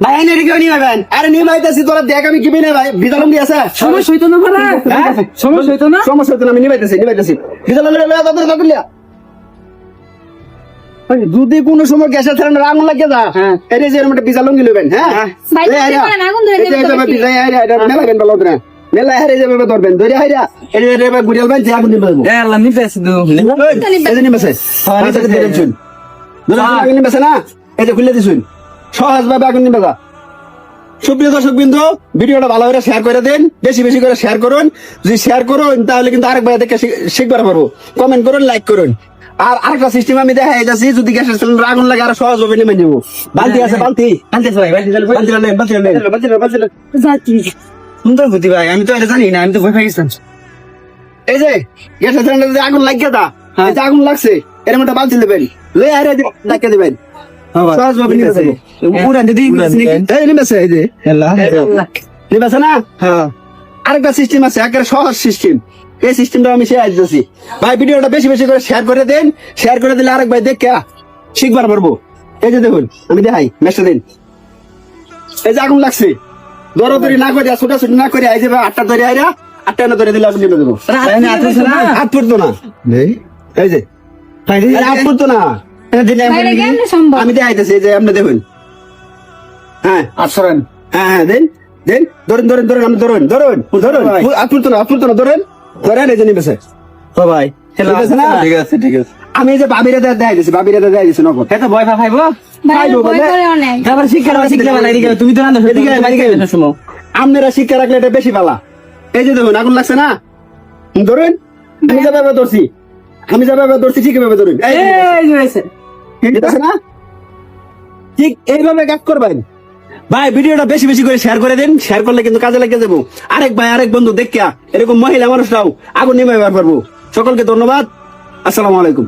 ভাই আইনে রেখে নিয়ে ভাই আরে নিয়ে ভাইতেছি তোরা দেখ আমি কিবি না ভাই বিজালম দিয়ে আছে সমস্যা হইতো না ভাড়া সমস্যা হইতো না সমস্যা হতো না আমি নিবাইতেছি বিজালম লয়া দাদা লিয়া যদি কোনো সময় গ্যাসের সিলিন্ডার আগুন লাগে যা এই যে এরকম একটা বিজালম গিলবেন হ্যাঁ আগুন ধরে মেলাবেন বলো না মেলা হারে যাবে ধরবেন ধরে হাইরা এই যে গুড়িয়াল ভাই যে আগুন নিবাইবো এ আল্লাহ নি পেছ দু এই যে নিবাসে শুন আগুন নিবাসে না এই যে খুলে দিছুন সহজ ভাবে আগুন নিবাসা সুপ্রিয় দর্শক বিন্দু ভিডিওটা ভালো করে শেয়ার করে দেন বেশি বেশি করে শেয়ার করুন যদি শেয়ার করুন তাহলে কিন্তু আরেক ভাই দেখে শিখবার পারবো কমেন্ট করুন লাইক করুন আর আরেকটা সিস্টেম আমি দেখাই যাচ্ছি যদি গ্যাসের সিলিন্ডার আগুন লাগে আর সহজ ভাবে নেমে নিব বালতি আছে বালতি সুন্দর বুদ্ধি ভাই আমি তো এটা জানি না আমি তো ভয় পাইছিলাম এই যে গ্যাসের সিলিন্ডার আগুন লাগিয়ে দা এই যে আগুন লাগছে এরকম একটা বালতি নেবেন লয়ে আরে লাগিয়ে দেবেন সহজ ভাবে নিয়ে যাবো পুরা দিদি এই নিমেছে এই যে নিমেছে না হ্যাঁ আরেকটা সিস্টেম আছে একেবারে সহজ সিস্টেম এই সিস্টেমটা আমি শেয়ার দিতেছি ভাই ভিডিওটা বেশি বেশি করে শেয়ার করে দেন শেয়ার করে দিলে আরেক ভাই দেখে শিখবার পারবো এই যে দেখুন আমি দেখাই মেসটা দিন এই যে আগুন লাগছে দৌড়াদৌড়ি না করে ছোটাছুটি না করে এই যে আটটা ধরে আইরা আটটা না ধরে দিলে আপনি নেমে দেবো হাত পড়তো না এই যে হাত পড়তো না আমি দেখাইতেছি এই যে আপনি দেখুন হ্যাঁ আসরেন হ্যাঁ দেন দেন ধরেন ধরেন ধরেন আপনি ধরেন ধরেন ধরেন হাত পড়তো না ধরেন ধরেন এই যে নিবেছে ও ভাই ঠিক আছে ঠিক আছে আমি এই যে বাবিরা দেখাই দিছি নগদ এত ভয় পাইবো তারপর শিক্ষা বানাই দিকে তুমি তো না এদিকে শুনো আপনারা শিক্ষা রাখলে এটা বেশি ভালো এই যে দেখুন আগুন লাগছে না ধরুন আমি যাবে ধরছি ঠিক ভাবে ধরুন ঠিক আছে না ঠিক এইভাবে কাজ করবেন ভাই ভিডিওটা বেশি বেশি করে শেয়ার করে দেন শেয়ার করলে কিন্তু কাজে লাগিয়ে যাবো আরেক ভাই আরেক বন্ধু দেখিয়া এরকম মহিলা মানুষরাও আগুন নিভাইবার পারবো সকলকে ধন্যবাদ আসসালামু আলাইকুম।